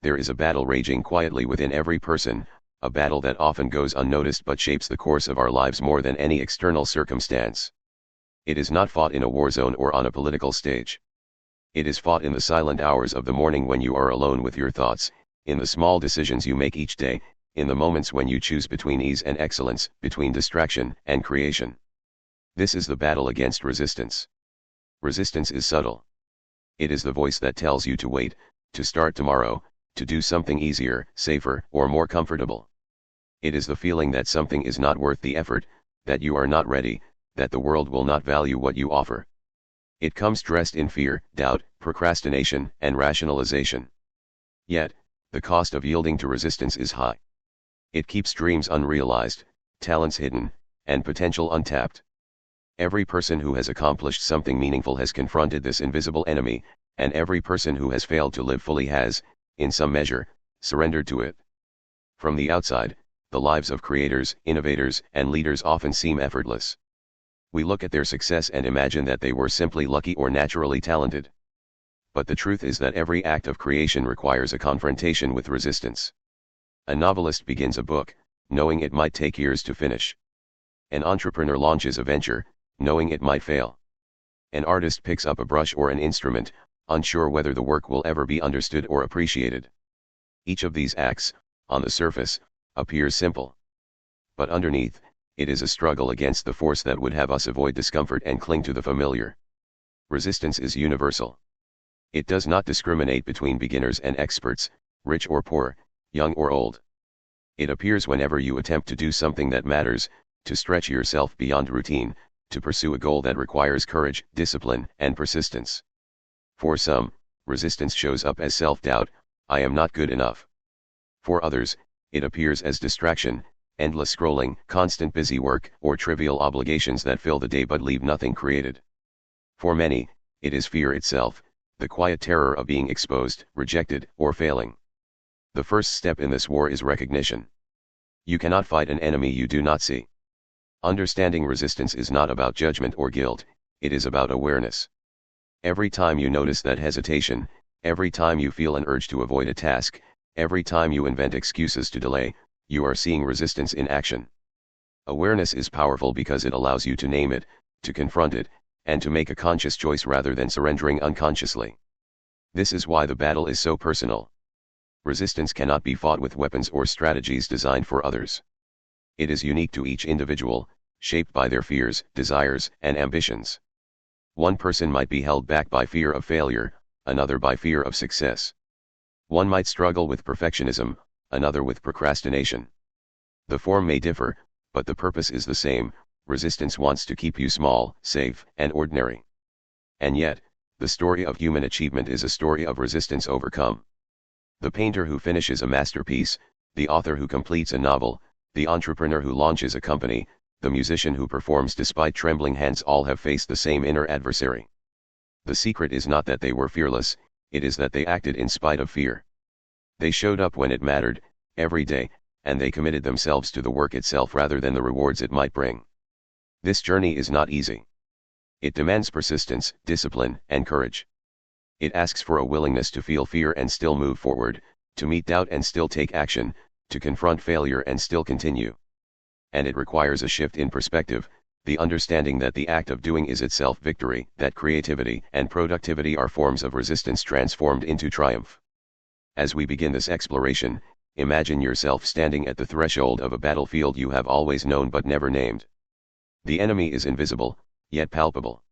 There is a battle raging quietly within every person, a battle that often goes unnoticed but shapes the course of our lives more than any external circumstance. It is not fought in a war zone or on a political stage. It is fought in the silent hours of the morning when you are alone with your thoughts, in the small decisions you make each day, in the moments when you choose between ease and excellence, between distraction and creation. This is the battle against resistance. Resistance is subtle. It is the voice that tells you to wait, to start tomorrow, to do something easier, safer, or more comfortable. It is the feeling that something is not worth the effort, that you are not ready, that the world will not value what you offer. It comes dressed in fear, doubt, procrastination, and rationalization. Yet, the cost of yielding to resistance is high. It keeps dreams unrealized, talents hidden, and potential untapped. Every person who has accomplished something meaningful has confronted this invisible enemy, and every person who has failed to live fully has, in some measure, surrendered to it. From the outside, the lives of creators, innovators, and leaders often seem effortless. We look at their success and imagine that they were simply lucky or naturally talented. But the truth is that every act of creation requires a confrontation with resistance. A novelist begins a book, knowing it might take years to finish. An entrepreneur launches a venture, knowing it might fail. An artist picks up a brush or an instrument, unsure whether the work will ever be understood or appreciated. Each of these acts, on the surface, appears simple. But underneath, it is a struggle against the force that would have us avoid discomfort and cling to the familiar. Resistance is universal. It does not discriminate between beginners and experts, rich or poor, young or old. It appears whenever you attempt to do something that matters, to stretch yourself beyond routine, to pursue a goal that requires courage, discipline, and persistence. For some, resistance shows up as self-doubt, I am not good enough. For others, it appears as distraction, endless scrolling, constant busy work, or trivial obligations that fill the day but leave nothing created. For many, it is fear itself, the quiet terror of being exposed, rejected, or failing. The first step in this war is recognition. You cannot fight an enemy you do not see. Understanding resistance is not about judgment or guilt, it is about awareness. Every time you notice that hesitation, every time you feel an urge to avoid a task, every time you invent excuses to delay, you are seeing resistance in action. Awareness is powerful because it allows you to name it, to confront it, and to make a conscious choice rather than surrendering unconsciously. This is why the battle is so personal. Resistance cannot be fought with weapons or strategies designed for others. It is unique to each individual, shaped by their fears, desires, and ambitions. One person might be held back by fear of failure, another by fear of success. One might struggle with perfectionism, another with procrastination. The form may differ, but the purpose is the same. Resistance wants to keep you small, safe, and ordinary. And yet, the story of human achievement is a story of resistance overcome. The painter who finishes a masterpiece, the author who completes a novel, the entrepreneur who launches a company, the musician who performs despite trembling hands all have faced the same inner adversary. The secret is not that they were fearless, it is that they acted in spite of fear. They showed up when it mattered, every day, and they committed themselves to the work itself rather than the rewards it might bring. This journey is not easy. It demands persistence, discipline, and courage. It asks for a willingness to feel fear and still move forward, to meet doubt and still take action, to confront failure and still continue. And it requires a shift in perspective, the understanding that the act of doing is itself victory, that creativity and productivity are forms of resistance transformed into triumph. As we begin this exploration, imagine yourself standing at the threshold of a battlefield you have always known but never named. The enemy is invisible, yet palpable.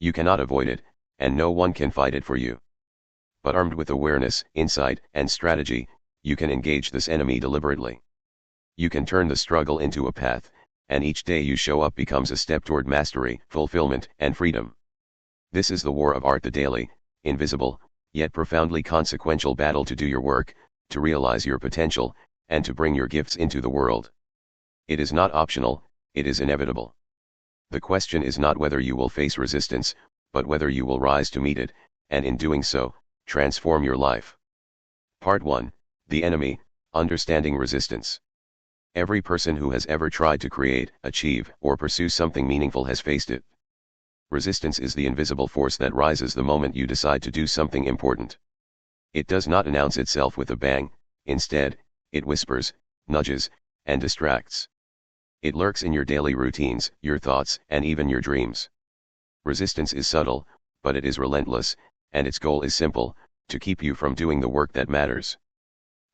You cannot avoid it, and no one can fight it for you. But armed with awareness, insight, and strategy, you can engage this enemy deliberately. You can turn the struggle into a path, and each day you show up becomes a step toward mastery, fulfillment, and freedom. This is the war of art, the daily, invisible, yet profoundly consequential battle to do your work, to realize your potential, and to bring your gifts into the world. It is not optional, it is inevitable. The question is not whether you will face resistance, but whether you will rise to meet it, and in doing so, transform your life. Part 1, The Enemy, Understanding Resistance. Every person who has ever tried to create, achieve, or pursue something meaningful has faced it. Resistance is the invisible force that rises the moment you decide to do something important. It does not announce itself with a bang, instead, it whispers, nudges, and distracts. It lurks in your daily routines, your thoughts, and even your dreams. Resistance is subtle, but it is relentless, and its goal is simple: to keep you from doing the work that matters.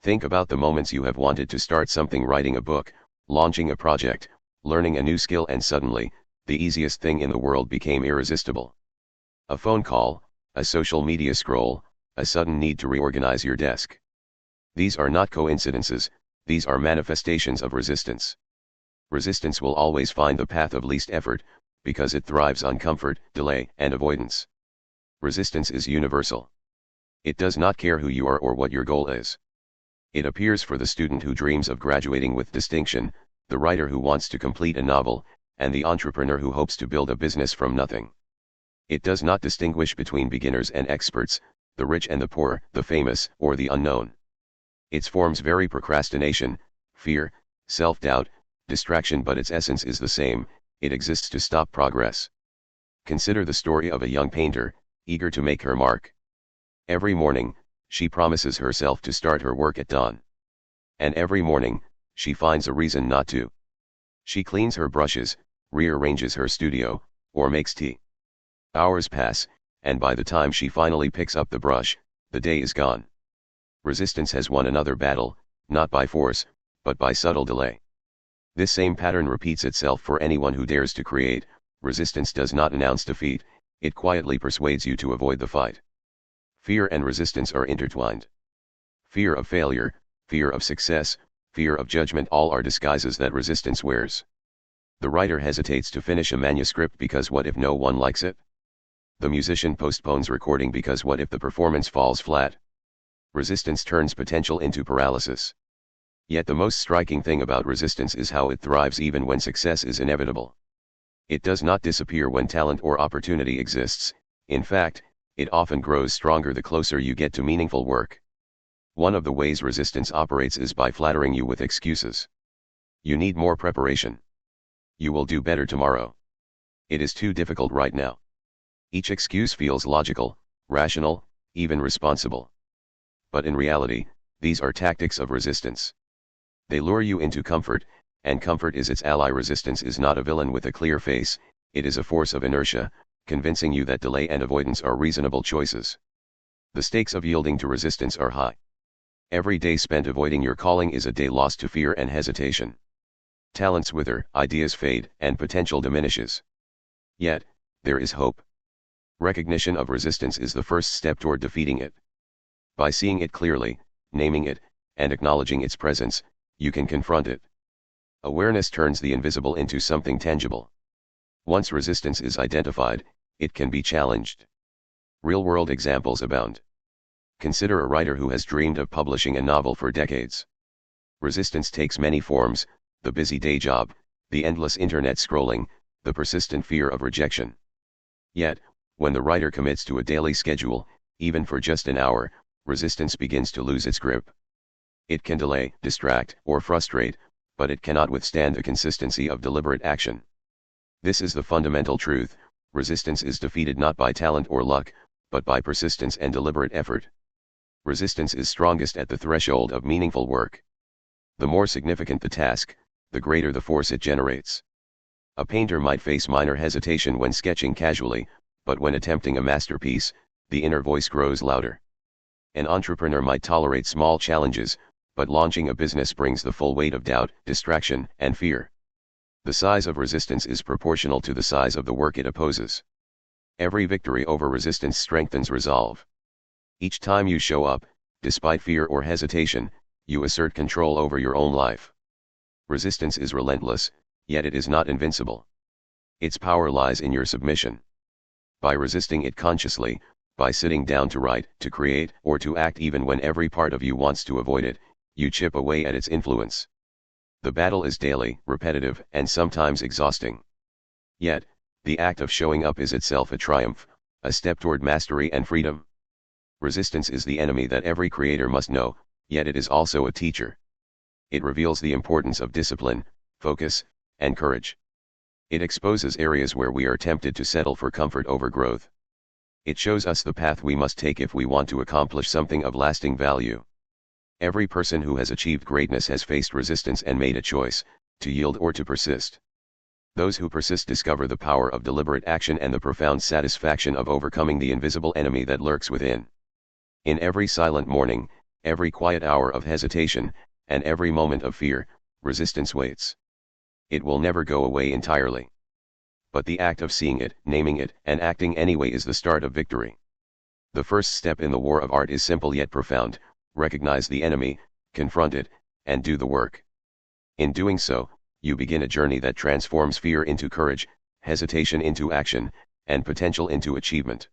Think about the moments you have wanted to start something, writing a book, launching a project, learning a new skill, and suddenly, the easiest thing in the world became irresistible. A phone call, a social media scroll, a sudden need to reorganize your desk. These are not coincidences, these are manifestations of resistance. Resistance will always find the path of least effort, because it thrives on comfort, delay, and avoidance. Resistance is universal. It does not care who you are or what your goal is. It appears for the student who dreams of graduating with distinction, the writer who wants to complete a novel, and the entrepreneur who hopes to build a business from nothing. It does not distinguish between beginners and experts, the rich and the poor, the famous or the unknown. Its forms vary: procrastination, fear, self-doubt, distraction, but its essence is the same: it exists to stop progress. Consider the story of a young painter, eager to make her mark. Every morning, she promises herself to start her work at dawn. And every morning, she finds a reason not to. She cleans her brushes, rearranges her studio, or makes tea. Hours pass, and by the time she finally picks up the brush, the day is gone. Resistance has won another battle, not by force, but by subtle delay. This same pattern repeats itself for anyone who dares to create. Resistance does not announce defeat, it quietly persuades you to avoid the fight. Fear and resistance are intertwined. Fear of failure, fear of success, fear of judgment, all are disguises that resistance wears. The writer hesitates to finish a manuscript because what if no one likes it? The musician postpones recording because what if the performance falls flat? Resistance turns potential into paralysis. Yet the most striking thing about resistance is how it thrives even when success is inevitable. It does not disappear when talent or opportunity exists. In fact, it often grows stronger the closer you get to meaningful work. One of the ways resistance operates is by flattering you with excuses. You need more preparation. You will do better tomorrow. It is too difficult right now. Each excuse feels logical, rational, even responsible. But in reality, these are tactics of resistance. They lure you into comfort, and comfort is its ally. Resistance is not a villain with a clear face, it is a force of inertia, convincing you that delay and avoidance are reasonable choices. The stakes of yielding to resistance are high. Every day spent avoiding your calling is a day lost to fear and hesitation. Talents wither, ideas fade, and potential diminishes. Yet, there is hope. Recognition of resistance is the first step toward defeating it. By seeing it clearly, naming it, and acknowledging its presence, you can confront it. Awareness turns the invisible into something tangible. Once resistance is identified, it can be challenged. Real-world examples abound. Consider a writer who has dreamed of publishing a novel for decades. Resistance takes many forms: the busy day job, the endless internet scrolling, the persistent fear of rejection. Yet, when the writer commits to a daily schedule, even for just an hour, resistance begins to lose its grip. It can delay, distract, or frustrate, but it cannot withstand the consistency of deliberate action. This is the fundamental truth: resistance is defeated not by talent or luck, but by persistence and deliberate effort. Resistance is strongest at the threshold of meaningful work. The more significant the task, the greater the force it generates. A painter might face minor hesitation when sketching casually, but when attempting a masterpiece, the inner voice grows louder. An entrepreneur might tolerate small challenges, but launching a business brings the full weight of doubt, distraction, and fear. The size of resistance is proportional to the size of the work it opposes. Every victory over resistance strengthens resolve. Each time you show up, despite fear or hesitation, you assert control over your own life. Resistance is relentless, yet it is not invincible. Its power lies in your submission. By resisting it consciously, by sitting down to write, to create, or to act even when every part of you wants to avoid it, you chip away at its influence. The battle is daily, repetitive, and sometimes exhausting. Yet, the act of showing up is itself a triumph, a step toward mastery and freedom. Resistance is the enemy that every creator must know, yet it is also a teacher. It reveals the importance of discipline, focus, and courage. It exposes areas where we are tempted to settle for comfort over growth. It shows us the path we must take if we want to accomplish something of lasting value. Every person who has achieved greatness has faced resistance and made a choice, to yield or to persist. Those who persist discover the power of deliberate action and the profound satisfaction of overcoming the invisible enemy that lurks within. In every silent morning, every quiet hour of hesitation, and every moment of fear, resistance waits. It will never go away entirely. But the act of seeing it, naming it, and acting anyway is the start of victory. The first step in the war of art is simple yet profound: recognize the enemy, confront it, and do the work. In doing so, you begin a journey that transforms fear into courage, hesitation into action, and potential into achievement.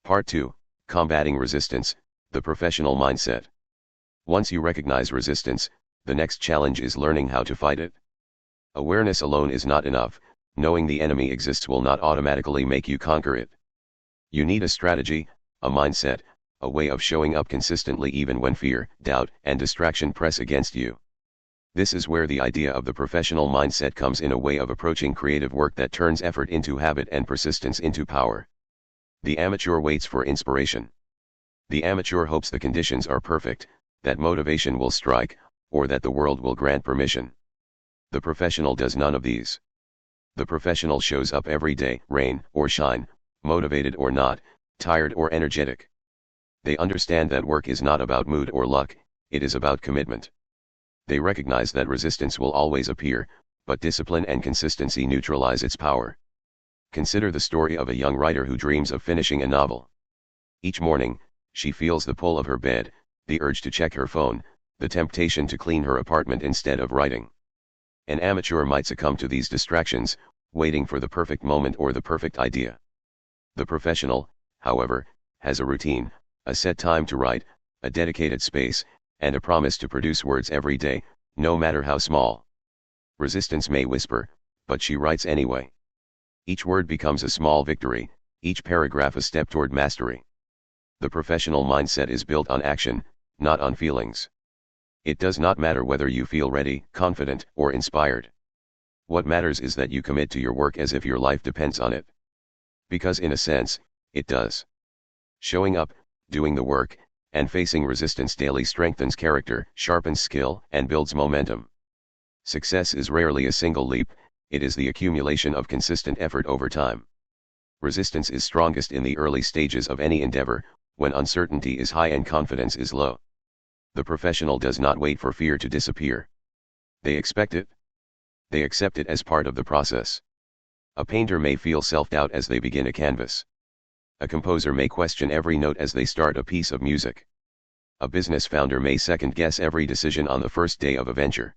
Part 2, Combating Resistance, the Professional Mindset. Once you recognize resistance, the next challenge is learning how to fight it. Awareness alone is not enough. Knowing the enemy exists will not automatically make you conquer it. You need a strategy, a mindset, a way of showing up consistently even when fear, doubt, and distraction press against you. This is where the idea of the professional mindset comes in, a way of approaching creative work that turns effort into habit and persistence into power. The amateur waits for inspiration. The amateur hopes the conditions are perfect, that motivation will strike, or that the world will grant permission. The professional does none of these. The professional shows up every day, rain or shine, motivated or not, tired or energetic. They understand that work is not about mood or luck, it is about commitment. They recognize that resistance will always appear, but discipline and consistency neutralize its power. Consider the story of a young writer who dreams of finishing a novel. Each morning, she feels the pull of her bed, the urge to check her phone, the temptation to clean her apartment instead of writing. An amateur might succumb to these distractions, waiting for the perfect moment or the perfect idea. The professional, however, has a routine, a set time to write, a dedicated space, and a promise to produce words every day, no matter how small. Resistance may whisper, but she writes anyway. Each word becomes a small victory, each paragraph a step toward mastery. The professional mindset is built on action, not on feelings. It does not matter whether you feel ready, confident, or inspired. What matters is that you commit to your work as if your life depends on it. Because in a sense, it does. Showing up, doing the work, and facing resistance daily strengthens character, sharpens skill, and builds momentum. Success is rarely a single leap, it is the accumulation of consistent effort over time. Resistance is strongest in the early stages of any endeavor, when uncertainty is high and confidence is low. The professional does not wait for fear to disappear. They expect it. They accept it as part of the process. A painter may feel self-doubt as they begin a canvas. A composer may question every note as they start a piece of music. A business founder may second-guess every decision on the first day of a venture.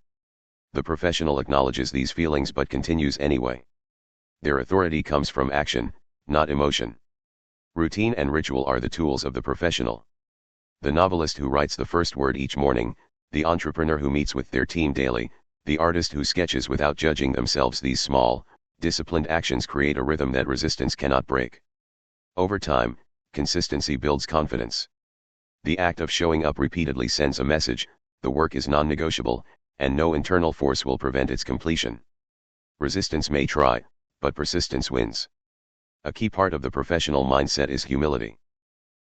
The professional acknowledges these feelings but continues anyway. Their authority comes from action, not emotion. Routine and ritual are the tools of the professional. The novelist who writes the first word each morning, the entrepreneur who meets with their team daily, the artist who sketches without judging themselves, these small, disciplined actions create a rhythm that resistance cannot break. Over time, consistency builds confidence. The act of showing up repeatedly sends a message: the work is non-negotiable, and no internal force will prevent its completion. Resistance may try, but persistence wins. A key part of the professional mindset is humility.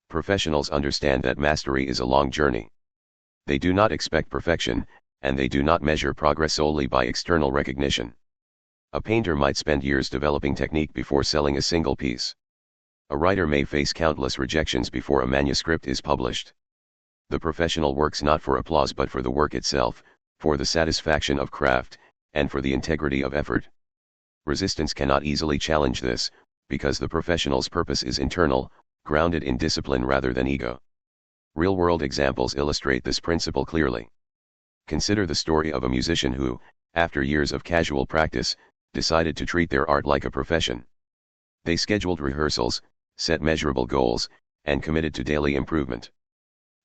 Professionals understand that mastery is a long journey. They do not expect perfection, and they do not measure progress solely by external recognition. A painter might spend years developing technique before selling a single piece. A writer may face countless rejections before a manuscript is published. The professional works not for applause but for the work itself, for the satisfaction of craft, and for the integrity of effort. Resistance cannot easily challenge this, because the professional's purpose is internal, grounded in discipline rather than ego. Real-world examples illustrate this principle clearly. Consider the story of a musician who, after years of casual practice, decided to treat their art like a profession. They scheduled rehearsals, set measurable goals, and committed to daily improvement.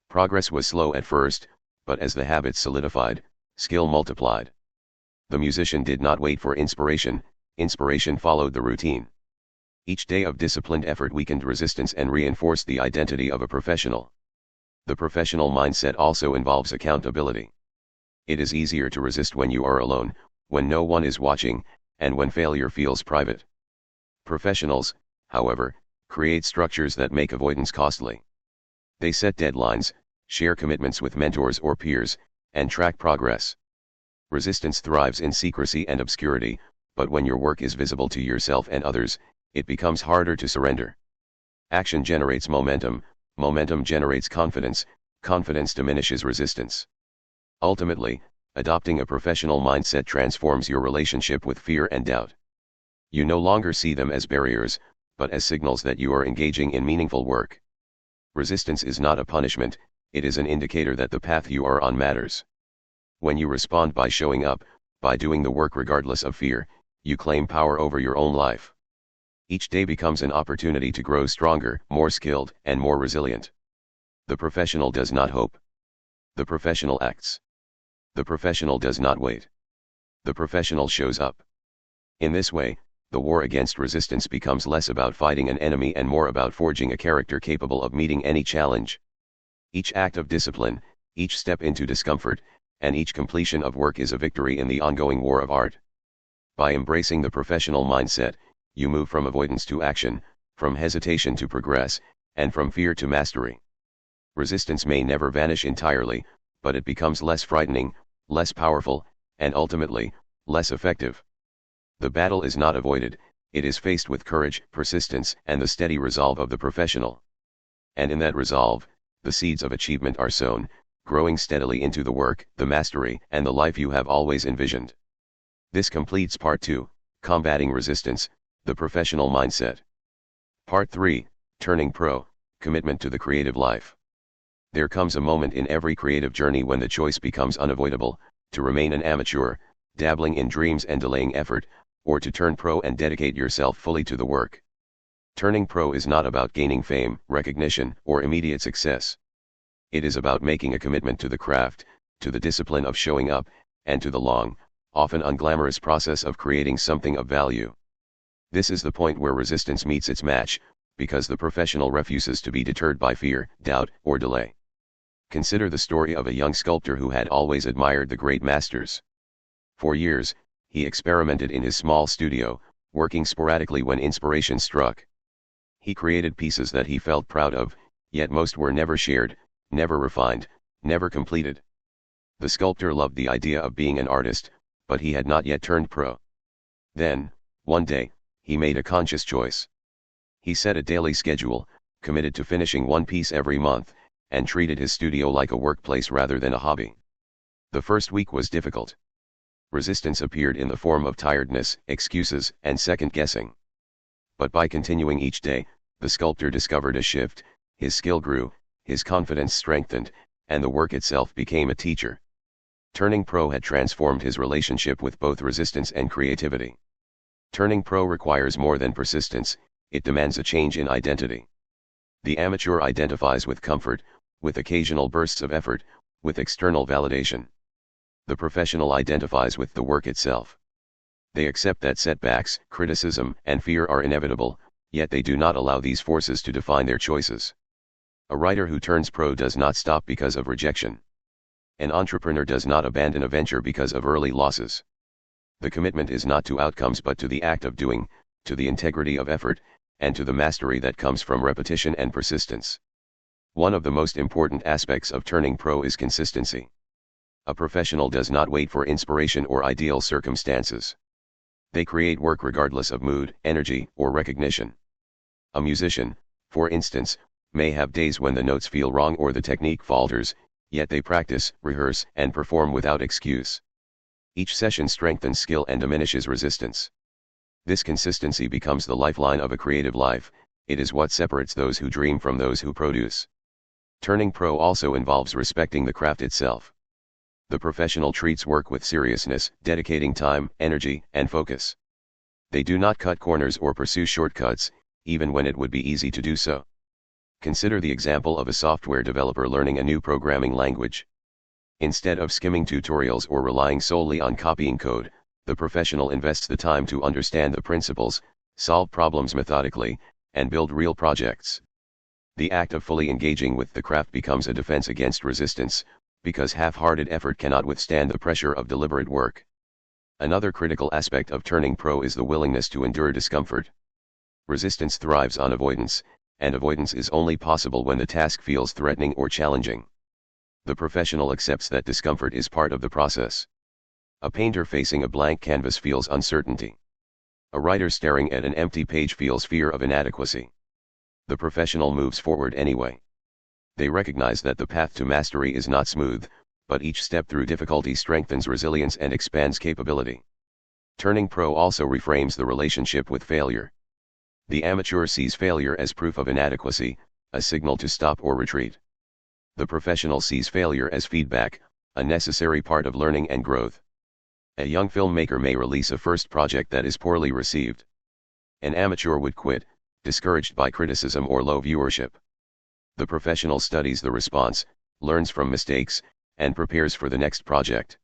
Progress was slow at first, but as the habit solidified, skill multiplied. The musician did not wait for inspiration, inspiration followed the routine. Each day of disciplined effort weakened resistance and reinforced the identity of a professional. The professional mindset also involves accountability. It is easier to resist when you are alone, when no one is watching, and when failure feels private. Professionals, however, create structures that make avoidance costly. They set deadlines, share commitments with mentors or peers, and track progress. Resistance thrives in secrecy and obscurity, but when your work is visible to yourself and others, it becomes harder to surrender. Action generates momentum, momentum generates confidence, confidence diminishes resistance. Ultimately, adopting a professional mindset transforms your relationship with fear and doubt. You no longer see them as barriers, but as signals that you are engaging in meaningful work. Resistance is not a punishment, it is an indicator that the path you are on matters. When you respond by showing up, by doing the work regardless of fear, you claim power over your own life. Each day becomes an opportunity to grow stronger, more skilled, and more resilient. The professional does not hope. The professional acts. The professional does not wait. The professional shows up. In this way, the war against resistance becomes less about fighting an enemy and more about forging a character capable of meeting any challenge. Each act of discipline, each step into discomfort, and each completion of work is a victory in the ongoing war of art. By embracing the professional mindset, you move from avoidance to action, from hesitation to progress, and from fear to mastery. Resistance may never vanish entirely, but it becomes less frightening, less powerful, and ultimately, less effective. The battle is not avoided, it is faced with courage, persistence, and the steady resolve of the professional. And in that resolve, the seeds of achievement are sown, growing steadily into the work, the mastery, and the life you have always envisioned. This completes Part 2, Combating Resistance, the Professional Mindset. Part 3, Turning Pro, Commitment to the Creative Life. There comes a moment in every creative journey when the choice becomes unavoidable, to remain an amateur, dabbling in dreams and delaying effort, or to turn pro and dedicate yourself fully to the work. Turning pro is not about gaining fame, recognition, or immediate success. It is about making a commitment to the craft, to the discipline of showing up, and to the long, often unglamorous process of creating something of value. This is the point where resistance meets its match, because the professional refuses to be deterred by fear, doubt, or delay. Consider the story of a young sculptor who had always admired the great masters. For years, he experimented in his small studio, working sporadically when inspiration struck. He created pieces that he felt proud of, yet most were never shared, never refined, never completed. The sculptor loved the idea of being an artist, but he had not yet turned pro. Then, one day, he made a conscious choice. He set a daily schedule, committed to finishing one piece every month, and treated his studio like a workplace rather than a hobby. The first week was difficult. Resistance appeared in the form of tiredness, excuses, and second-guessing. But by continuing each day, the sculptor discovered a shift, his skill grew, his confidence strengthened, and the work itself became a teacher. Turning pro had transformed his relationship with both resistance and creativity. Turning pro requires more than persistence, it demands a change in identity. The amateur identifies with comfort, with occasional bursts of effort, with external validation. The professional identifies with the work itself. They accept that setbacks, criticism, and fear are inevitable, yet they do not allow these forces to define their choices. A writer who turns pro does not stop because of rejection. An entrepreneur does not abandon a venture because of early losses. The commitment is not to outcomes but to the act of doing, to the integrity of effort, and to the mastery that comes from repetition and persistence. One of the most important aspects of turning pro is consistency. A professional does not wait for inspiration or ideal circumstances. They create work regardless of mood, energy, or recognition. A musician, for instance, may have days when the notes feel wrong or the technique falters, yet they practice, rehearse, and perform without excuse. Each session strengthens skill and diminishes resistance. This consistency becomes the lifeline of a creative life, it is what separates those who dream from those who produce. Turning pro also involves respecting the craft itself. The professional treats work with seriousness, dedicating time, energy, and focus. They do not cut corners or pursue shortcuts, even when it would be easy to do so. Consider the example of a software developer learning a new programming language. Instead of skimming tutorials or relying solely on copying code, the professional invests the time to understand the principles, solve problems methodically, and build real projects. The act of fully engaging with the craft becomes a defense against resistance, because half-hearted effort cannot withstand the pressure of deliberate work. Another critical aspect of turning pro is the willingness to endure discomfort. Resistance thrives on avoidance, and avoidance is only possible when the task feels threatening or challenging. The professional accepts that discomfort is part of the process. A painter facing a blank canvas feels uncertainty. A writer staring at an empty page feels fear of inadequacy. The professional moves forward anyway. They recognize that the path to mastery is not smooth, but each step through difficulty strengthens resilience and expands capability. Turning pro also reframes the relationship with failure. The amateur sees failure as proof of inadequacy, a signal to stop or retreat. The professional sees failure as feedback, a necessary part of learning and growth. A young filmmaker may release a first project that is poorly received. An amateur would quit, discouraged by criticism or low viewership. The professional studies the response, learns from mistakes, and prepares for the next project.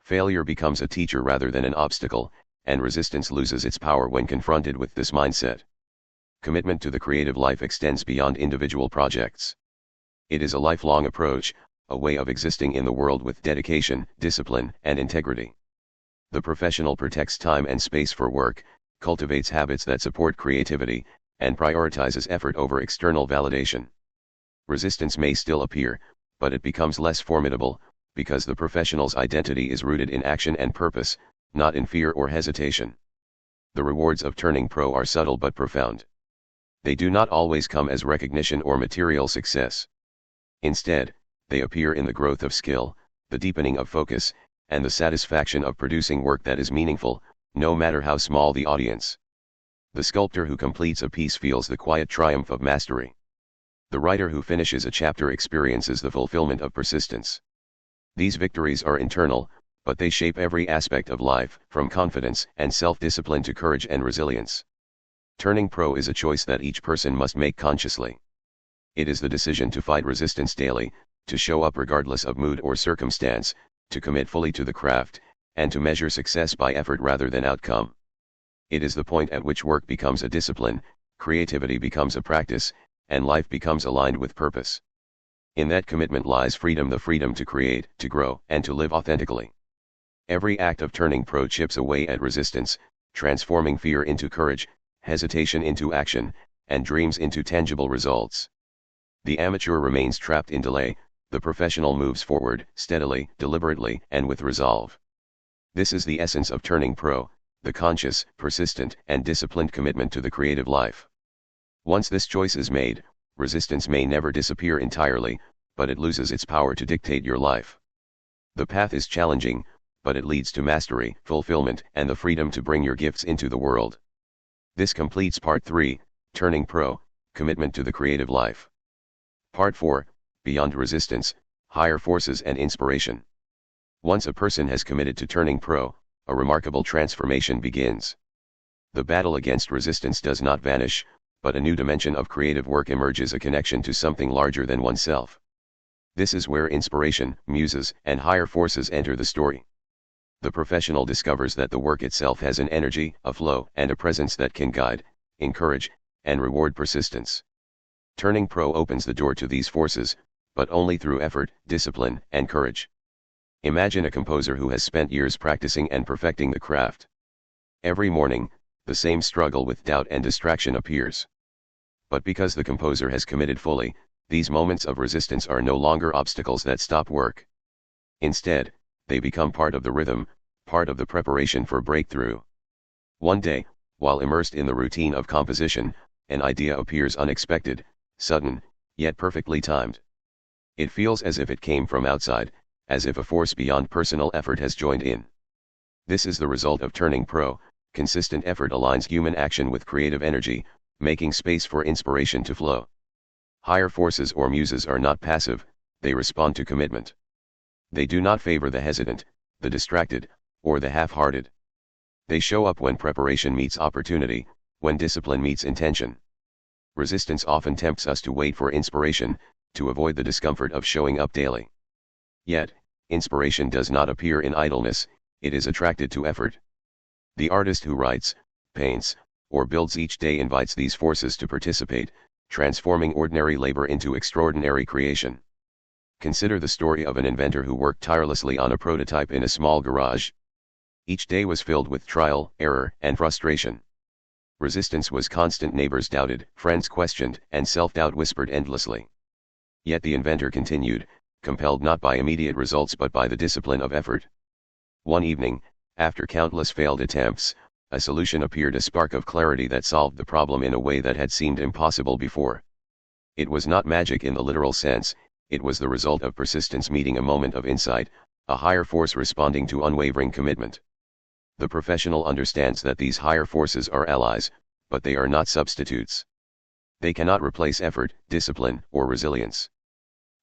Failure becomes a teacher rather than an obstacle, and resistance loses its power when confronted with this mindset. Commitment to the creative life extends beyond individual projects. It is a lifelong approach, a way of existing in the world with dedication, discipline, and integrity. The professional protects time and space for work, cultivates habits that support creativity, and prioritizes effort over external validation. Resistance may still appear, but it becomes less formidable, because the professional's identity is rooted in action and purpose, not in fear or hesitation. The rewards of turning pro are subtle but profound. They do not always come as recognition or material success. Instead, they appear in the growth of skill, the deepening of focus, and the satisfaction of producing work that is meaningful, no matter how small the audience. The sculptor who completes a piece feels the quiet triumph of mastery. The writer who finishes a chapter experiences the fulfillment of persistence. These victories are internal, but they shape every aspect of life, from confidence and self-discipline to courage and resilience. Turning pro is a choice that each person must make consciously. It is the decision to fight resistance daily, to show up regardless of mood or circumstance, to commit fully to the craft, and to measure success by effort rather than outcome. It is the point at which work becomes a discipline, creativity becomes a practice, and life becomes aligned with purpose. In that commitment lies freedom, the freedom to create, to grow, and to live authentically. Every act of turning pro chips away at resistance, transforming fear into courage, hesitation into action, and dreams into tangible results. The amateur remains trapped in delay, the professional moves forward, steadily, deliberately, and with resolve. This is the essence of turning pro, the conscious, persistent, and disciplined commitment to the creative life. Once this choice is made, resistance may never disappear entirely, but it loses its power to dictate your life. The path is challenging, but it leads to mastery, fulfillment, and the freedom to bring your gifts into the world. This completes Part 3, Turning Pro, Commitment to the Creative Life. Part 4, Beyond Resistance, Higher Forces and Inspiration. Once a person has committed to turning pro, a remarkable transformation begins. The battle against resistance does not vanish, but a new dimension of creative work emerges, a connection to something larger than oneself. This is where inspiration, muses, and higher forces enter the story. The professional discovers that the work itself has an energy, a flow, and a presence that can guide, encourage, and reward persistence. Turning pro opens the door to these forces, but only through effort, discipline, and courage. Imagine a composer who has spent years practicing and perfecting the craft. Every morning, the same struggle with doubt and distraction appears. But because the composer has committed fully, these moments of resistance are no longer obstacles that stop work. Instead, they become part of the rhythm, part of the preparation for breakthrough. One day, while immersed in the routine of composition, an idea appears unexpected, sudden, yet perfectly timed. It feels as if it came from outside, as if a force beyond personal effort has joined in. This is the result of turning pro. Consistent effort aligns human action with creative energy, making space for inspiration to flow. Higher forces or muses are not passive, they respond to commitment. They do not favor the hesitant, the distracted, or the half-hearted. They show up when preparation meets opportunity, when discipline meets intention. Resistance often tempts us to wait for inspiration, to avoid the discomfort of showing up daily. Yet, inspiration does not appear in idleness, it is attracted to effort. The artist who writes, paints, or builds each day invites these forces to participate, transforming ordinary labor into extraordinary creation. Consider the story of an inventor who worked tirelessly on a prototype in a small garage. Each day was filled with trial, error, and frustration. Resistance was constant, neighbors doubted, friends questioned, and self-doubt whispered endlessly. Yet the inventor continued, compelled not by immediate results but by the discipline of effort. One evening, after countless failed attempts, a solution appeared, a spark of clarity that solved the problem in a way that had seemed impossible before. It was not magic in the literal sense, it was the result of persistence meeting a moment of insight, a higher force responding to unwavering commitment. The professional understands that these higher forces are allies, but they are not substitutes. They cannot replace effort, discipline, or resilience.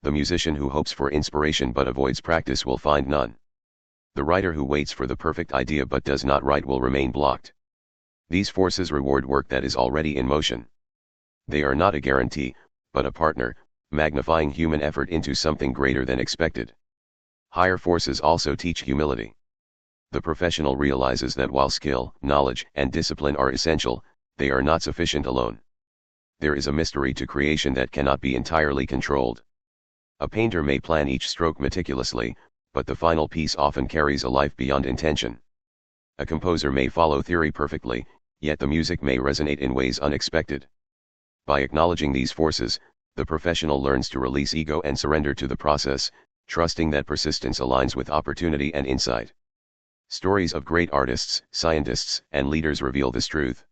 The musician who hopes for inspiration but avoids practice will find none. The writer who waits for the perfect idea but does not write will remain blocked. These forces reward work that is already in motion. They are not a guarantee, but a partner, magnifying human effort into something greater than expected. Higher forces also teach humility. The professional realizes that while skill, knowledge, and discipline are essential, they are not sufficient alone. There is a mystery to creation that cannot be entirely controlled. A painter may plan each stroke meticulously, but the final piece often carries a life beyond intention. A composer may follow theory perfectly, yet the music may resonate in ways unexpected. By acknowledging these forces, the professional learns to release ego and surrender to the process, trusting that persistence aligns with opportunity and insight. Stories of great artists, scientists, and leaders reveal this truth.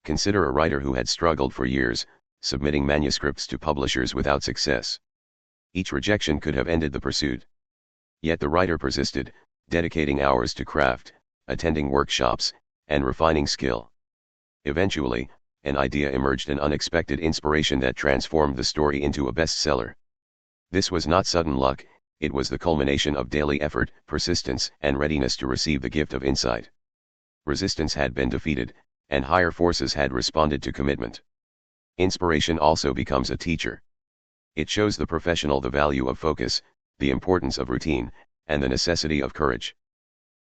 Consider a writer who had struggled for years, submitting manuscripts to publishers without success. Each rejection could have ended the pursuit. Yet the writer persisted, dedicating hours to craft, attending workshops, and refining skill. Eventually, an idea emerged, an unexpected inspiration that transformed the story into a bestseller. This was not sudden luck, it was the culmination of daily effort, persistence, and readiness to receive the gift of insight. Resistance had been defeated, and higher forces had responded to commitment. Inspiration also becomes a teacher. It shows the professional the value of focus, the importance of routine, and the necessity of courage.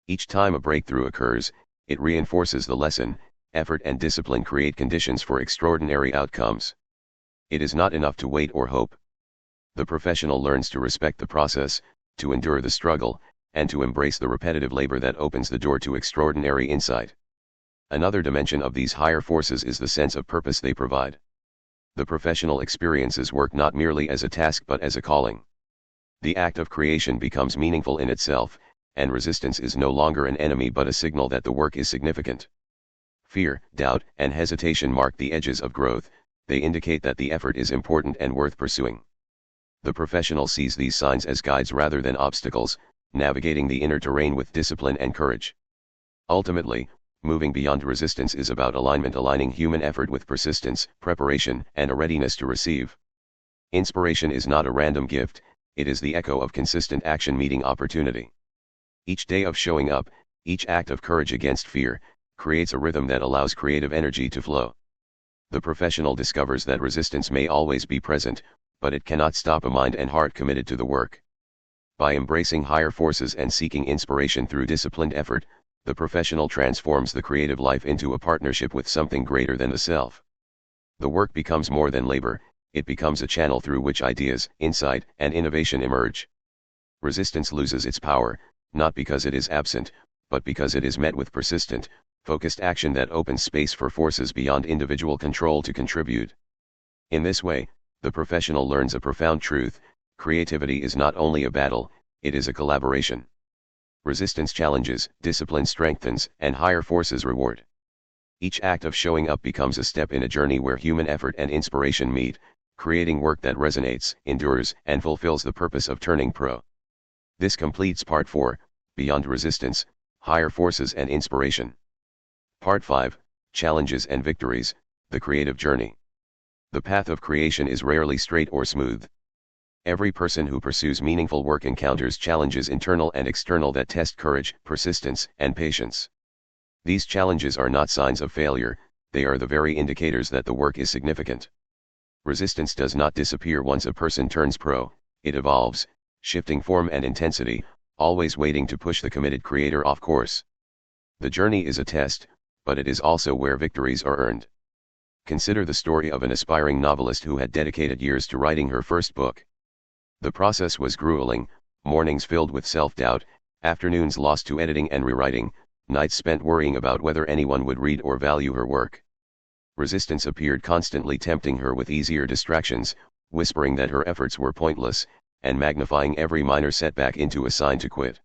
Each time a breakthrough occurs, it reinforces the lesson: effort and discipline create conditions for extraordinary outcomes. It is not enough to wait or hope. The professional learns to respect the process, to endure the struggle, and to embrace the repetitive labor that opens the door to extraordinary insight. Another dimension of these higher forces is the sense of purpose they provide. The professional experiences work not merely as a task but as a calling. The act of creation becomes meaningful in itself, and resistance is no longer an enemy but a signal that the work is significant. Fear, doubt, and hesitation mark the edges of growth, they indicate that the effort is important and worth pursuing. The professional sees these signs as guides rather than obstacles, navigating the inner terrain with discipline and courage. Ultimately, moving beyond resistance is about alignment, aligning human effort with persistence, preparation, and a readiness to receive. Inspiration is not a random gift, it is the echo of consistent action meeting opportunity. Each day of showing up, each act of courage against fear, creates a rhythm that allows creative energy to flow. The professional discovers that resistance may always be present, but it cannot stop a mind and heart committed to the work. By embracing higher forces and seeking inspiration through disciplined effort, the professional transforms the creative life into a partnership with something greater than the self. The work becomes more than labor, it becomes a channel through which ideas, insight, and innovation emerge. Resistance loses its power, not because it is absent, but because it is met with persistent, focused action that opens space for forces beyond individual control to contribute. In this way, the professional learns a profound truth: creativity is not only a battle, it is a collaboration. Resistance challenges, discipline strengthens, and higher forces reward. Each act of showing up becomes a step in a journey where human effort and inspiration meet, creating work that resonates, endures, and fulfills the purpose of turning pro. This completes Part 4, Beyond Resistance, Higher Forces and Inspiration. Part 5, Challenges and Victories, The Creative Journey. The path of creation is rarely straight or smooth. Every person who pursues meaningful work encounters challenges, internal and external, that test courage, persistence, and patience. These challenges are not signs of failure, they are the very indicators that the work is significant. Resistance does not disappear once a person turns pro, it evolves, shifting form and intensity, always waiting to push the committed creator off course. The journey is a test, but it is also where victories are earned. Consider the story of an aspiring novelist who had dedicated years to writing her first book. The process was grueling, mornings filled with self-doubt, afternoons lost to editing and rewriting, nights spent worrying about whether anyone would read or value her work. Resistance appeared constantly tempting her with easier distractions, whispering that her efforts were pointless, and magnifying every minor setback into a sign to quit.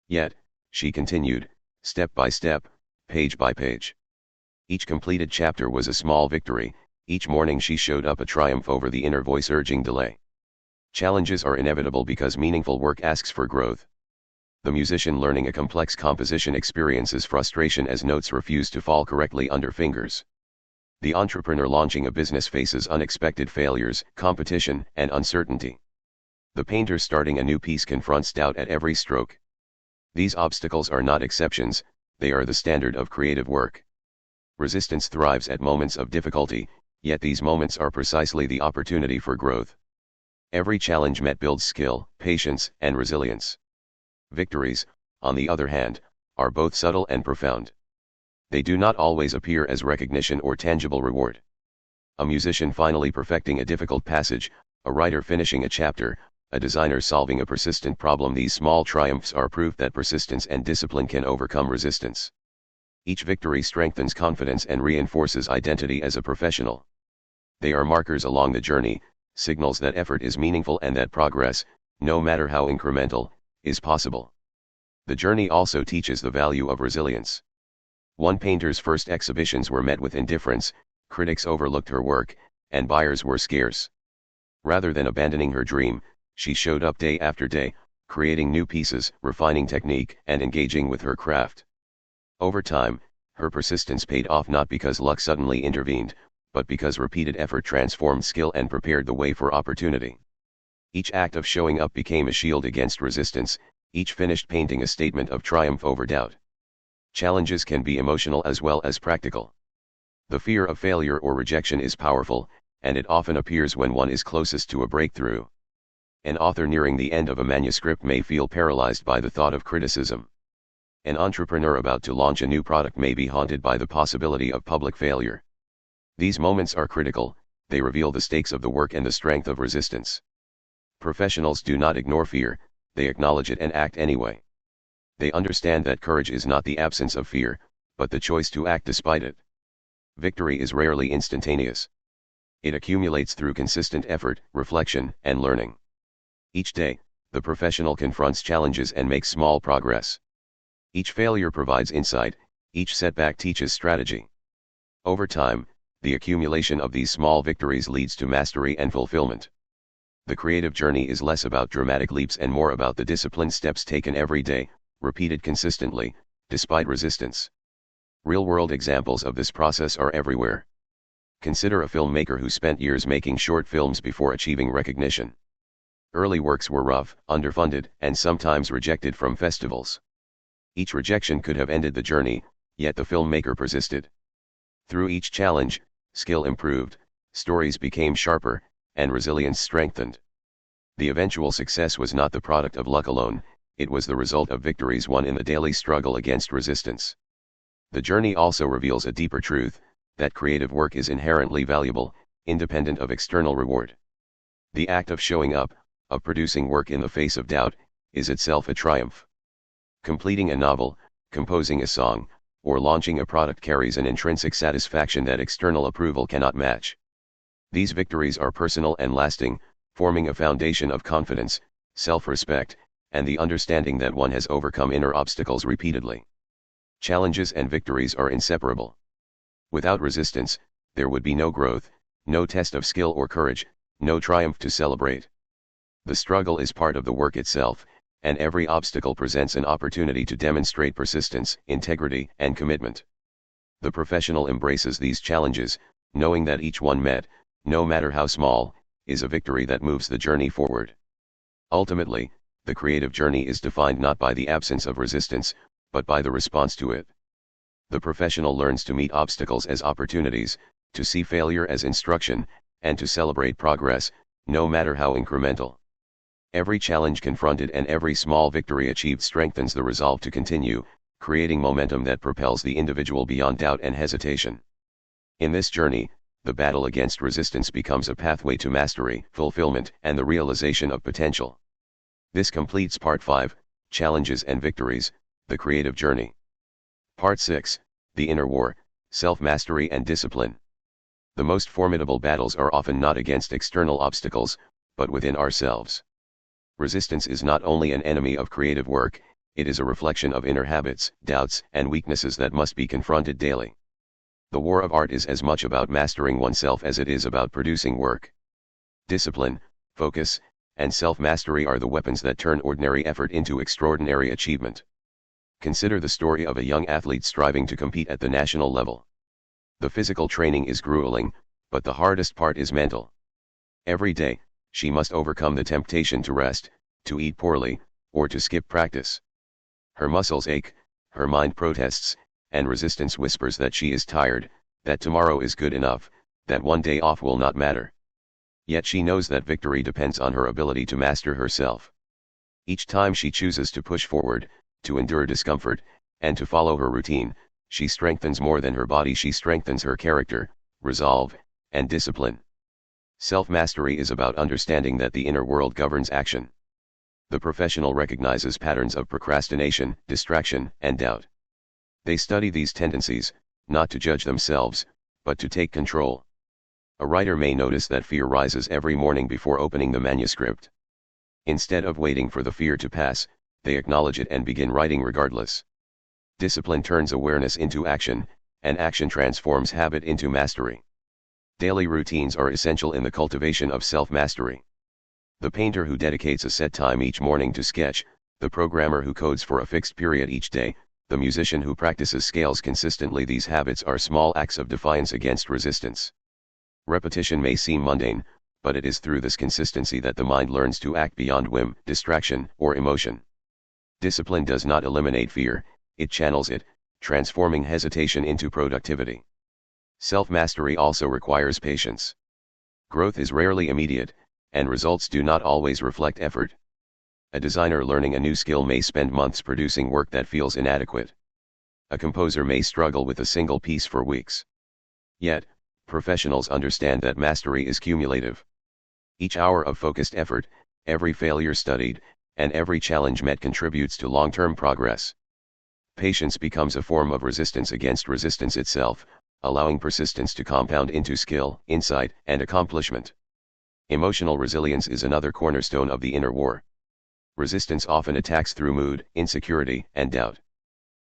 Yet, she continued, step by step, page by page. Each completed chapter was a small victory. Each morning she showed up a triumph over the inner voice urging delay. Challenges are inevitable because meaningful work asks for growth. The musician learning a complex composition experiences frustration as notes refuse to fall correctly under fingers. The entrepreneur launching a business faces unexpected failures, competition, and uncertainty. The painter starting a new piece confronts doubt at every stroke. These obstacles are not exceptions, they are the standard of creative work. Resistance thrives at moments of difficulty, yet these moments are precisely the opportunity for growth. Every challenge met builds skill, patience, and resilience. Victories, on the other hand, are both subtle and profound. They do not always appear as recognition or tangible reward. A musician finally perfecting a difficult passage, a writer finishing a chapter, a designer solving a persistent problem. These small triumphs are proof that persistence and discipline can overcome resistance. Each victory strengthens confidence and reinforces identity as a professional. They are markers along the journey, signals that effort is meaningful and that progress, no matter how incremental, is possible. The journey also teaches the value of resilience. One painter's first exhibitions were met with indifference, critics overlooked her work, and buyers were scarce. Rather than abandoning her dream, she showed up day after day, creating new pieces, refining technique, and engaging with her craft. Over time, her persistence paid off not because luck suddenly intervened, but because repeated effort transformed skill and prepared the way for opportunity. Each act of showing up became a shield against resistance, each finished painting a statement of triumph over doubt. Challenges can be emotional as well as practical. The fear of failure or rejection is powerful, and it often appears when one is closest to a breakthrough. An author nearing the end of a manuscript may feel paralyzed by the thought of criticism. An entrepreneur about to launch a new product may be haunted by the possibility of public failure. These moments are critical, they reveal the stakes of the work and the strength of resistance. Professionals do not ignore fear, they acknowledge it and act anyway. They understand that courage is not the absence of fear, but the choice to act despite it. Victory is rarely instantaneous. It accumulates through consistent effort, reflection, and learning. Each day, the professional confronts challenges and makes small progress. Each failure provides insight, each setback teaches strategy. Over time, the accumulation of these small victories leads to mastery and fulfillment. The creative journey is less about dramatic leaps and more about the disciplined steps taken every day, repeated consistently, despite resistance. Real-world examples of this process are everywhere. Consider a filmmaker who spent years making short films before achieving recognition. Early works were rough, underfunded, and sometimes rejected from festivals. Each rejection could have ended the journey, yet the filmmaker persisted. Through each challenge, skill improved, stories became sharper, and resilience strengthened. The eventual success was not the product of luck alone, it was the result of victories won in the daily struggle against resistance. The journey also reveals a deeper truth, that creative work is inherently valuable, independent of external reward. The act of showing up, of producing work in the face of doubt, is itself a triumph. Completing a novel, composing a song, or launching a product carries an intrinsic satisfaction that external approval cannot match. These victories are personal and lasting, forming a foundation of confidence, self-respect, and the understanding that one has overcome inner obstacles repeatedly. Challenges and victories are inseparable. Without resistance, there would be no growth, no test of skill or courage, no triumph to celebrate. The struggle is part of the work itself, and every obstacle presents an opportunity to demonstrate persistence, integrity, and commitment. The professional embraces these challenges, knowing that each one met, no matter how small, is a victory that moves the journey forward. Ultimately, the creative journey is defined not by the absence of resistance, but by the response to it. The professional learns to meet obstacles as opportunities, to see failure as instruction, and to celebrate progress, no matter how incremental. Every challenge confronted and every small victory achieved strengthens the resolve to continue, creating momentum that propels the individual beyond doubt and hesitation. In this journey, the battle against resistance becomes a pathway to mastery, fulfillment, and the realization of potential. This completes Part 5, Challenges and Victories, the Creative Journey. Part 6, The Inner War, Self-Mastery and Discipline. The most formidable battles are often not against external obstacles, but within ourselves. Resistance is not only an enemy of creative work, it is a reflection of inner habits, doubts, and weaknesses that must be confronted daily. The war of art is as much about mastering oneself as it is about producing work. Discipline, focus, and self-mastery are the weapons that turn ordinary effort into extraordinary achievement. Consider the story of a young athlete striving to compete at the national level. The physical training is grueling, but the hardest part is mental. Every day, she must overcome the temptation to rest, to eat poorly, or to skip practice. Her muscles ache, her mind protests, and resistance whispers that she is tired, that tomorrow is good enough, that one day off will not matter. Yet she knows that victory depends on her ability to master herself. Each time she chooses to push forward, to endure discomfort, and to follow her routine, she strengthens more than her body. She strengthens her character, resolve, and discipline. Self-mastery is about understanding that the inner world governs action. The professional recognizes patterns of procrastination, distraction, and doubt. They study these tendencies, not to judge themselves, but to take control. A writer may notice that fear rises every morning before opening the manuscript. Instead of waiting for the fear to pass, they acknowledge it and begin writing regardless. Discipline turns awareness into action, and action transforms habit into mastery. Daily routines are essential in the cultivation of self-mastery. The painter who dedicates a set time each morning to sketch, the programmer who codes for a fixed period each day, the musician who practices scales consistently. These habits are small acts of defiance against resistance. Repetition may seem mundane, but it is through this consistency that the mind learns to act beyond whim, distraction, or emotion. Discipline does not eliminate fear, it channels it, transforming hesitation into productivity. Self-mastery also requires patience. Growth is rarely immediate, and results do not always reflect effort. A designer learning a new skill may spend months producing work that feels inadequate. A composer may struggle with a single piece for weeks. Yet, professionals understand that mastery is cumulative. Each hour of focused effort, every failure studied, and every challenge met contributes to long-term progress. Patience becomes a form of resistance against resistance itself, allowing persistence to compound into skill, insight, and accomplishment. Emotional resilience is another cornerstone of the inner war. Resistance often attacks through mood, insecurity, and doubt.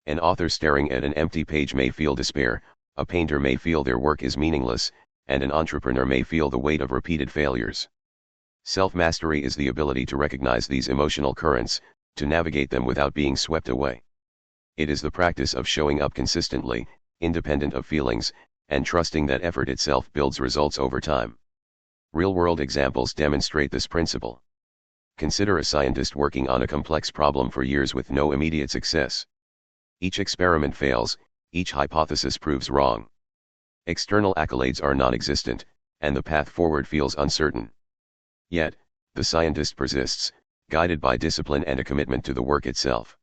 An author staring at an empty page may feel despair, a painter may feel their work is meaningless, and an entrepreneur may feel the weight of repeated failures. Self-mastery is the ability to recognize these emotional currents, to navigate them without being swept away. It is the practice of showing up consistently, independent of feelings, and trusting that effort itself builds results over time. Real-world examples demonstrate this principle. Consider a scientist working on a complex problem for years with no immediate success. Each experiment fails, each hypothesis proves wrong. External accolades are non-existent, and the path forward feels uncertain. Yet, the scientist persists, guided by discipline and a commitment to the work itself.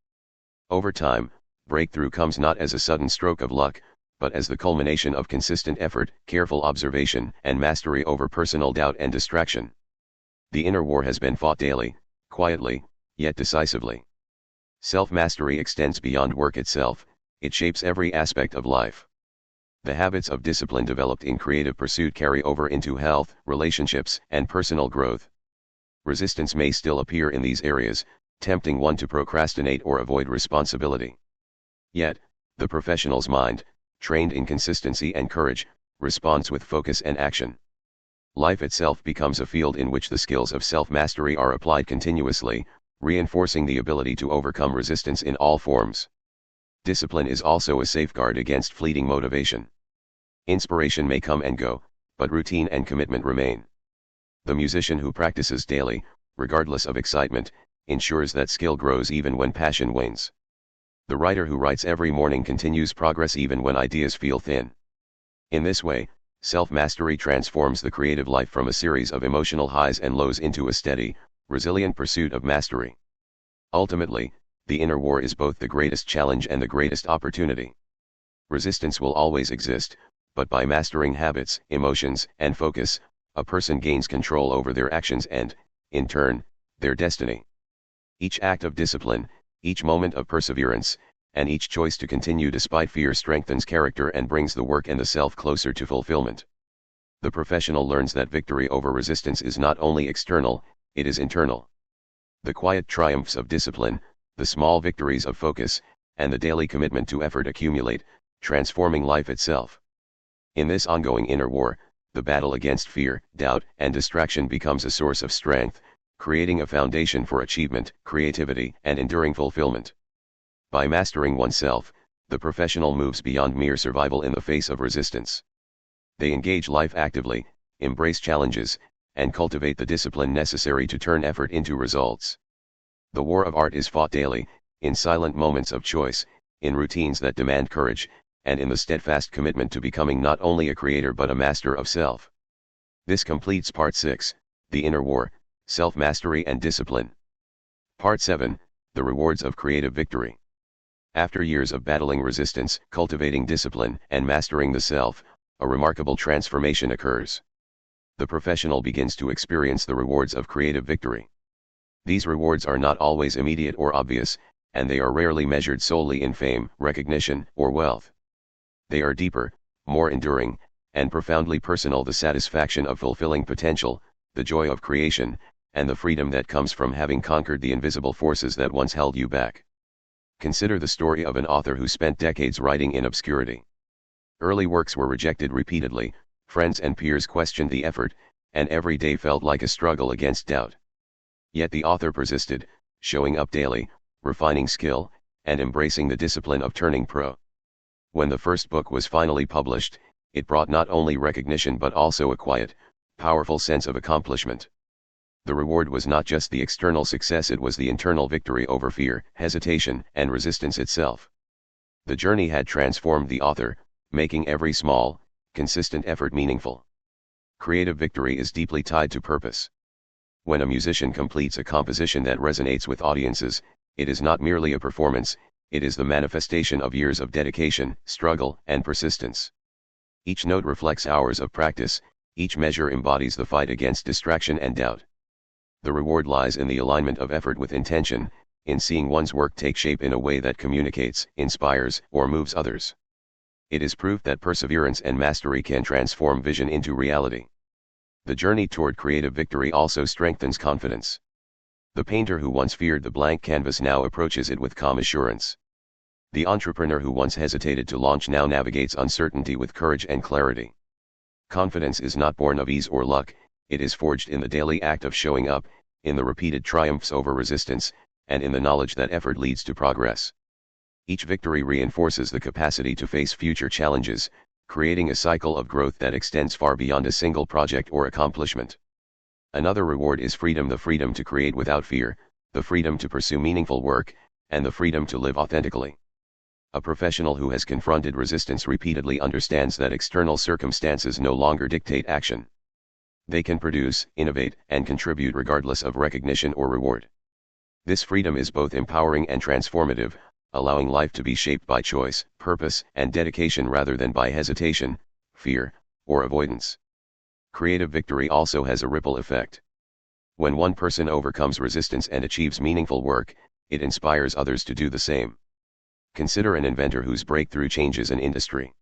Over time, breakthrough comes not as a sudden stroke of luck, but as the culmination of consistent effort, careful observation, and mastery over personal doubt and distraction. The inner war has been fought daily, quietly, yet decisively. Self-mastery extends beyond work itself, it shapes every aspect of life. The habits of discipline developed in creative pursuit carry over into health, relationships, and personal growth. Resistance may still appear in these areas, tempting one to procrastinate or avoid responsibility. Yet, the professional's mind, trained in consistency and courage, responds with focus and action. Life itself becomes a field in which the skills of self-mastery are applied continuously, reinforcing the ability to overcome resistance in all forms. Discipline is also a safeguard against fleeting motivation. Inspiration may come and go, but routine and commitment remain. The musician who practices daily, regardless of excitement, ensures that skill grows even when passion wanes. The writer who writes every morning continues progress even when ideas feel thin. In this way, self-mastery transforms the creative life from a series of emotional highs and lows into a steady, resilient pursuit of mastery. Ultimately, the inner war is both the greatest challenge and the greatest opportunity. Resistance will always exist, but by mastering habits, emotions, and focus, a person gains control over their actions and, in turn, their destiny. Each act of discipline, each moment of perseverance, and each choice to continue despite fear strengthens character and brings the work and the self closer to fulfillment. The professional learns that victory over resistance is not only external, it is internal. The quiet triumphs of discipline, the small victories of focus, and the daily commitment to effort accumulate, transforming life itself. In this ongoing inner war, the battle against fear, doubt, and distraction becomes a source of strength, creating a foundation for achievement, creativity, and enduring fulfillment. By mastering oneself, the professional moves beyond mere survival in the face of resistance. They engage life actively, embrace challenges, and cultivate the discipline necessary to turn effort into results. The war of art is fought daily, in silent moments of choice, in routines that demand courage, and in the steadfast commitment to becoming not only a creator but a master of self. This completes Part 6, The Inner War, Self-Mastery and Discipline. Part 7, The Rewards of Creative Victory. After years of battling resistance, cultivating discipline, and mastering the self, a remarkable transformation occurs. The professional begins to experience the rewards of creative victory. These rewards are not always immediate or obvious, and they are rarely measured solely in fame, recognition, or wealth. They are deeper, more enduring, and profoundly personal: the satisfaction of fulfilling potential, the joy of creation, and the freedom that comes from having conquered the invisible forces that once held you back. Consider the story of an author who spent decades writing in obscurity. Early works were rejected repeatedly, friends and peers questioned the effort, and every day felt like a struggle against doubt. Yet the author persisted, showing up daily, refining skill, and embracing the discipline of turning pro. When the first book was finally published, it brought not only recognition but also a quiet, powerful sense of accomplishment. The reward was not just the external success, it was the internal victory over fear, hesitation, and resistance itself. The journey had transformed the author, making every small, consistent effort meaningful. Creative victory is deeply tied to purpose. When a musician completes a composition that resonates with audiences, it is not merely a performance, it is the manifestation of years of dedication, struggle, and persistence. Each note reflects hours of practice, each measure embodies the fight against distraction and doubt. The reward lies in the alignment of effort with intention, in seeing one's work take shape in a way that communicates, inspires, or moves others. It is proof that perseverance and mastery can transform vision into reality. The journey toward creative victory also strengthens confidence. The painter who once feared the blank canvas now approaches it with calm assurance. The entrepreneur who once hesitated to launch now navigates uncertainty with courage and clarity. Confidence is not born of ease or luck, it is forged in the daily act of showing up, in the repeated triumphs over resistance, and in the knowledge that effort leads to progress. Each victory reinforces the capacity to face future challenges, creating a cycle of growth that extends far beyond a single project or accomplishment. Another reward is freedom: the freedom to create without fear, the freedom to pursue meaningful work, and the freedom to live authentically. A professional who has confronted resistance repeatedly understands that external circumstances no longer dictate action. They can produce, innovate, and contribute regardless of recognition or reward. This freedom is both empowering and transformative, allowing life to be shaped by choice, purpose, and dedication rather than by hesitation, fear, or avoidance. Creative victory also has a ripple effect. When one person overcomes resistance and achieves meaningful work, it inspires others to do the same. Consider an inventor whose breakthrough changes an industry.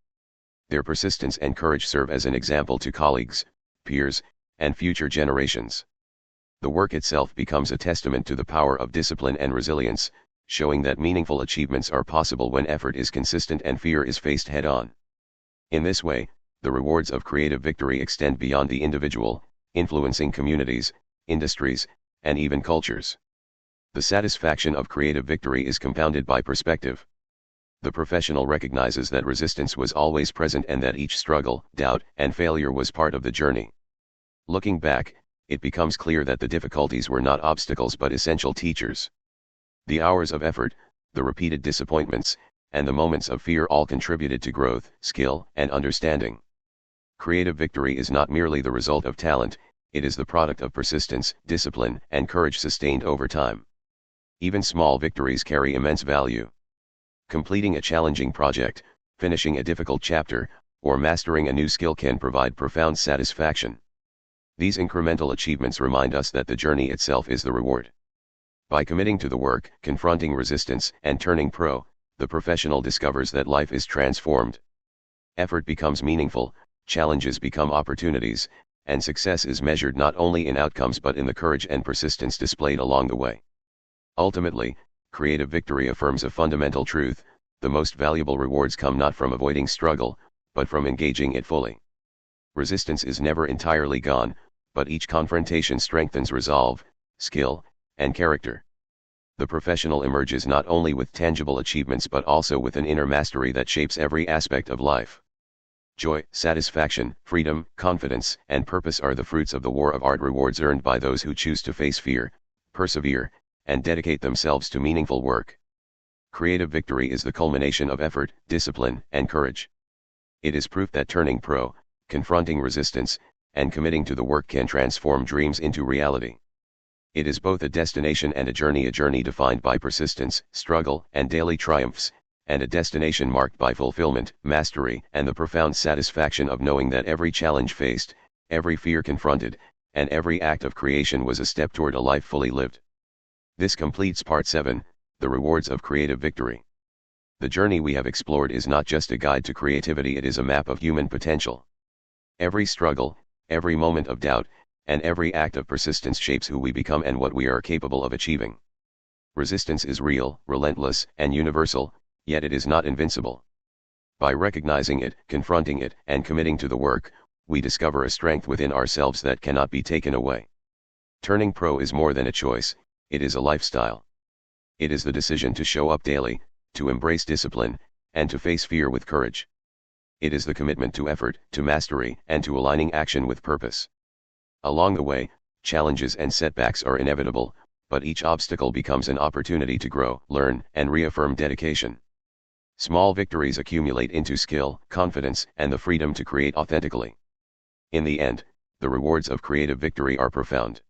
Their persistence and courage serve as an example to colleagues, peers, and future generations. The work itself becomes a testament to the power of discipline and resilience, showing that meaningful achievements are possible when effort is consistent and fear is faced head-on. In this way, the rewards of creative victory extend beyond the individual, influencing communities, industries, and even cultures. The satisfaction of creative victory is compounded by perspective. The professional recognizes that resistance was always present and that each struggle, doubt, and failure was part of the journey. Looking back, it becomes clear that the difficulties were not obstacles but essential teachers. The hours of effort, the repeated disappointments, and the moments of fear all contributed to growth, skill, and understanding. Creative victory is not merely the result of talent, it is the product of persistence, discipline, and courage sustained over time. Even small victories carry immense value. Completing a challenging project, finishing a difficult chapter, or mastering a new skill can provide profound satisfaction. These incremental achievements remind us that the journey itself is the reward. By committing to the work, confronting resistance, and turning pro, the professional discovers that life is transformed. Effort becomes meaningful, challenges become opportunities, and success is measured not only in outcomes but in the courage and persistence displayed along the way. Ultimately, creative victory affirms a fundamental truth: the most valuable rewards come not from avoiding struggle, but from engaging it fully. Resistance is never entirely gone, but each confrontation strengthens resolve, skill, and character. The professional emerges not only with tangible achievements but also with an inner mastery that shapes every aspect of life. Joy, satisfaction, freedom, confidence, and purpose are the fruits of the war of art, rewards earned by those who choose to face fear, persevere, and dedicate themselves to meaningful work. Creative victory is the culmination of effort, discipline, and courage. It is proof that turning pro, confronting resistance, and committing to the work can transform dreams into reality. It is both a destination and a journey defined by persistence, struggle, and daily triumphs, and a destination marked by fulfillment, mastery, and the profound satisfaction of knowing that every challenge faced, every fear confronted, and every act of creation was a step toward a life fully lived. This completes Part 7, The Rewards of Creative Victory. The journey we have explored is not just a guide to creativity, it is a map of human potential. Every struggle, every moment of doubt, and every act of persistence shapes who we become and what we are capable of achieving. Resistance is real, relentless, and universal, yet it is not invincible. By recognizing it, confronting it, and committing to the work, we discover a strength within ourselves that cannot be taken away. Turning pro is more than a choice, it is a lifestyle. It is the decision to show up daily, to embrace discipline, and to face fear with courage. It is the commitment to effort, to mastery, and to aligning action with purpose. Along the way, challenges and setbacks are inevitable, but each obstacle becomes an opportunity to grow, learn, and reaffirm dedication. Small victories accumulate into skill, confidence, and the freedom to create authentically. In the end, the rewards of creative victory are profound.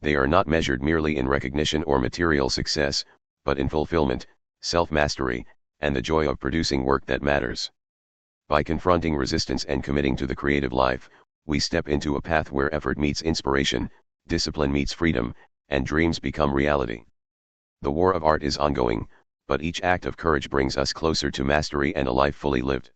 They are not measured merely in recognition or material success, but in fulfillment, self-mastery, and the joy of producing work that matters. By confronting resistance and committing to the creative life, we step into a path where effort meets inspiration, discipline meets freedom, and dreams become reality. The war of art is ongoing, but each act of courage brings us closer to mastery and a life fully lived.